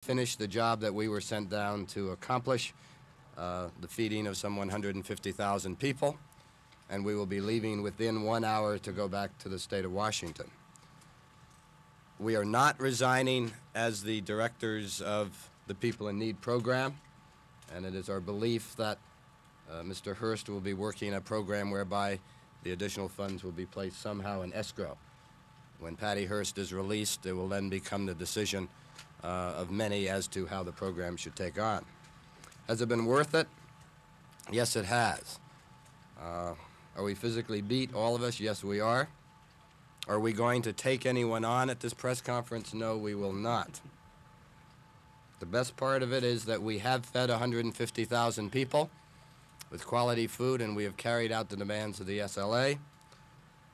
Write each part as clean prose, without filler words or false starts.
finish the job that we were sent down to accomplish, the feeding of some 150,000 people, and we will be leaving within 1 hour to go back to the state of Washington. We are not resigning as the directors of the People in Need program, and it is our belief that Mr. Hearst will be working a program whereby the additional funds will be placed somehow in escrow. When Patty Hearst is released, it will then become the decision of many as to how the program should take on. Has it been worth it? Yes, it has. Are we physically beat, all of us? Yes, we are. Are we going to take anyone on at this press conference? No, we will not. The best part of it is that we have fed 150,000 people with quality food, and we have carried out the demands of the SLA.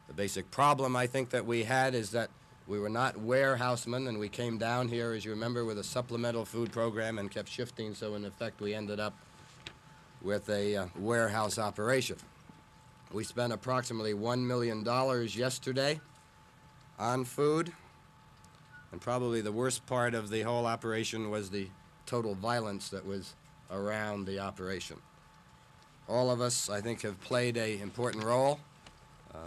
The basic problem I think that we had is that we were not warehousemen, and we came down here, as you remember, with a supplemental food program and kept shifting, so in effect we ended up with a warehouse operation. We spent approximately $1 million yesterday on food, and probably the worst part of the whole operation was the total violence that was around the operation. All of us, I think, have played an important role.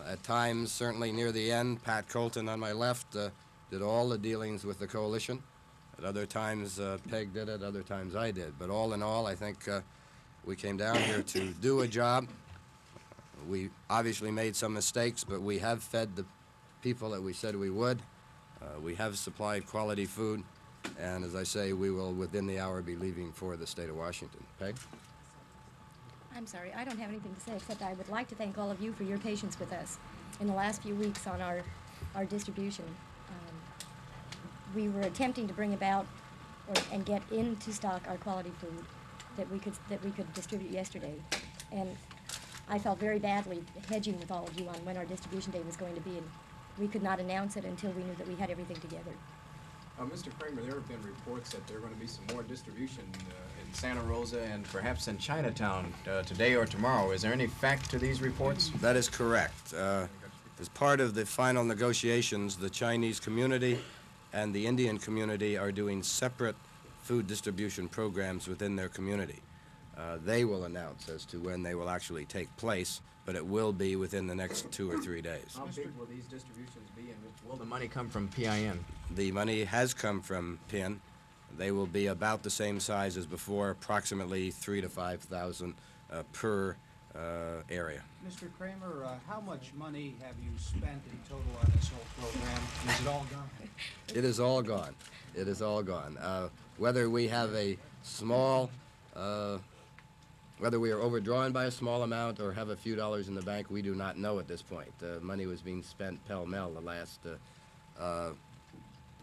At times, certainly near the end, Pat Colton on my left did all the dealings with the coalition. At other times, Peg did it, other times I did. But all in all, I think we came down here to do a job. We obviously made some mistakes, but we have fed the people that we said we would. We have supplied quality food, and as I say, we will within the hour be leaving for the state of Washington. Peg? I'm sorry, I don't have anything to say except I would like to thank all of you for your patience with us in the last few weeks on our distribution. We were attempting to bring about and get into stock our quality food that we could distribute yesterday, and I felt very badly hedging with all of you on when our distribution day was going to be, and we could not announce it until we knew that we had everything together. Mr. Kramer, there have been reports that there are going to be some more distribution in Santa Rosa and perhaps in Chinatown today or tomorrow. Is there any fact to these reports? That is correct. As part of the final negotiations, the Chinese community and the Indian community are doing separate food distribution programs within their community. They will announce as to when they will actually take place, but it will be within the next 2 or 3 days. How big will these distributions be, and will the money come from PIN? The money has come from PIN. They will be about the same size as before, approximately 3,000 to 5,000 per area. Mr. Kramer, how much money have you spent in total on this whole program? Is it all gone? It is all gone. It is all gone. Whether we have a small whether we are overdrawn by a small amount or have a few dollars in the bank, we do not know at this point. Money was being spent pell-mell the last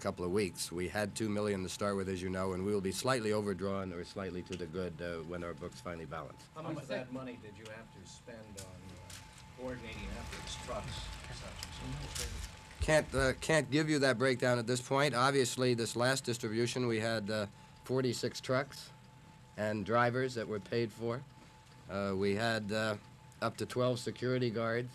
couple of weeks. We had $2 million to start with, as you know, and we will be slightly overdrawn or slightly to the good when our books finally balance. How much of that money did you have to spend on coordinating efforts, trucks, such and such? Can't give you that breakdown at this point. Obviously, this last distribution, we had 46 trucks and drivers that were paid for. We had up to 12 security guards.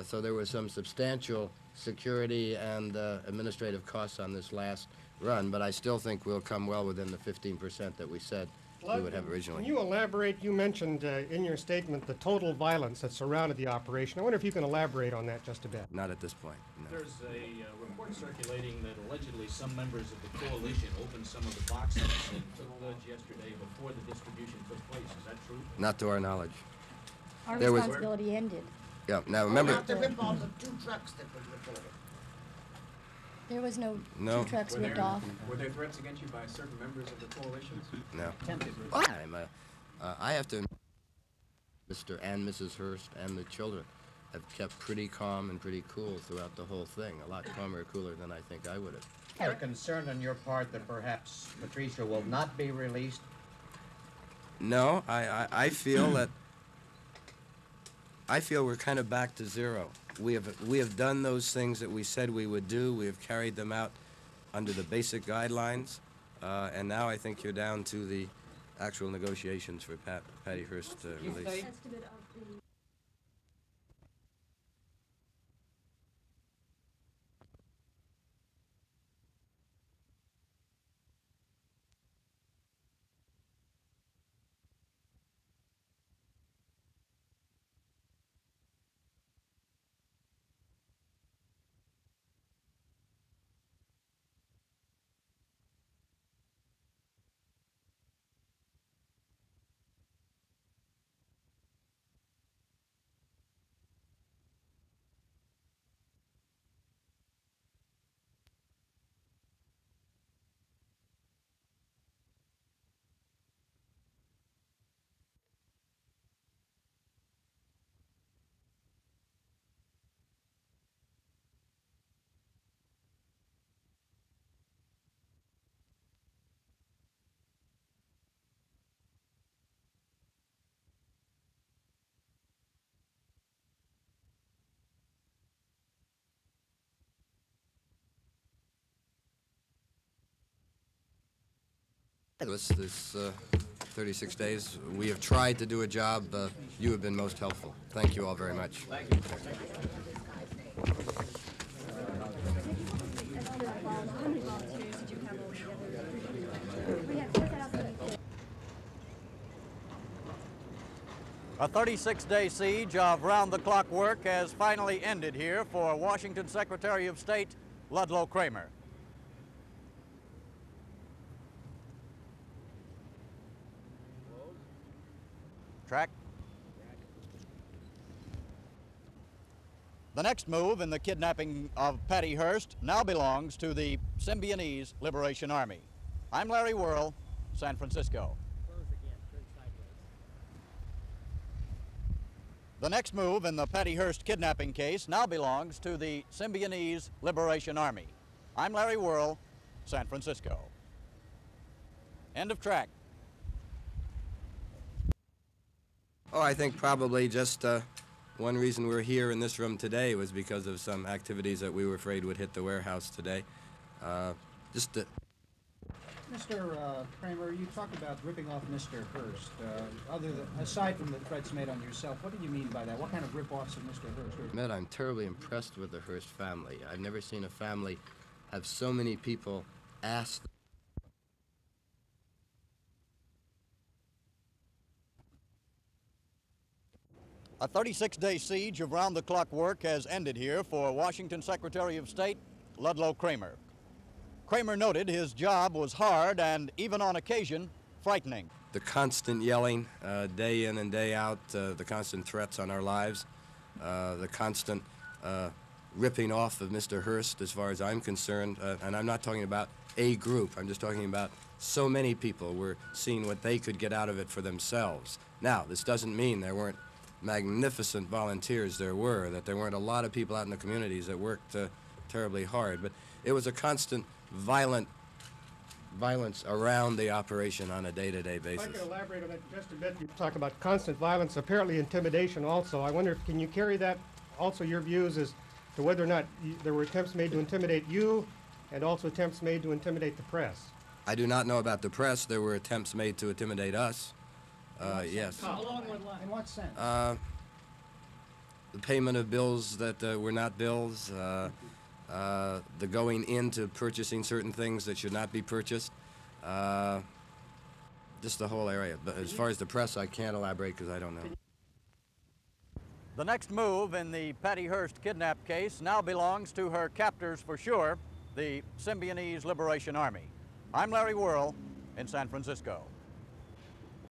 So there was some substantial security and administrative costs on this last run, but I still think we'll come well within the 15% that we said we would have originally. Can you elaborate? You mentioned in your statement the total violence that surrounded the operation. I wonder if you can elaborate on that just a bit. Not at this point, no. There's a report circulating that allegedly some members of the coalition opened some of the boxes and took goods yesterday before the distribution took place. Is that true? Not to our knowledge. Our There was- responsibility ended. Yeah, now remember, About the rip-off of 2 trucks that was reported. There was no No. 2 trucks Were ripped there, off. were there threats against you by certain members of the coalition? no. I have to, Mr. and Mrs. Hearst and the children have kept pretty calm and pretty cool throughout the whole thing, a lot calmer, cooler than I think I would have. Is there a concern on your part that perhaps Patricia will not be released? No, I feel that we're kind of back to zero. We have done those things that we said we would do. We have carried them out under the basic guidelines, and now I think you're down to the actual negotiations for Patty Hearst release. Estimate of the This 36 days, we have tried to do a job. You have been most helpful. Thank you all very much. Thank you. A 36-day siege of round-the-clock work has finally ended here for Washington Secretary of State Ludlow Kramer. Track. The next move in the kidnapping of Patty Hearst now belongs to the Symbionese Liberation Army. I'm Larry Whirl, San Francisco. The next move in the Patty Hearst kidnapping case now belongs to the Symbionese Liberation Army. I'm Larry Whirl, San Francisco. End of track. Oh, I think probably just one reason we're here in this room today was because of some activities that we were afraid would hit the warehouse today. Mr. Kramer, you talked about ripping off Mr. Hearst. Aside from the threats made on yourself, what do you mean by that? What kind of rip-offs of Mr. Hearst? Matt, I'm terribly impressed with the Hearst family. I've never seen a family have so many people ask. A 36-day siege of round-the-clock work has ended here for Washington Secretary of State Ludlow Kramer. Kramer noted his job was hard and, even on occasion, frightening. The constant yelling, day in and day out, the constant threats on our lives, the constant ripping off of Mr. Hearst, as far as I'm concerned, and I'm not talking about a group, I'm just talking about so many people were seeing what they could get out of it for themselves. Now, this doesn't mean there weren't magnificent volunteers. There were, that there weren't a lot of people out in the communities that worked terribly hard, but it was a constant violence around the operation on a day-to-day basis. If I could elaborate on that just a bit. You talk about constant violence, apparently intimidation also. I wonder, can you carry that, also your views as to whether or not there were attempts made to intimidate you and also attempts made to intimidate the press? I do not know about the press. There were attempts made to intimidate us. Yes. In what sense? The payment of bills that were not bills, the going into purchasing certain things that should not be purchased, just the whole area. But as far as the press, I can't elaborate because I don't know. The next move in the Patty Hearst kidnap case now belongs to her captors for sure, the Symbionese Liberation Army. I'm Larry Whirl in San Francisco.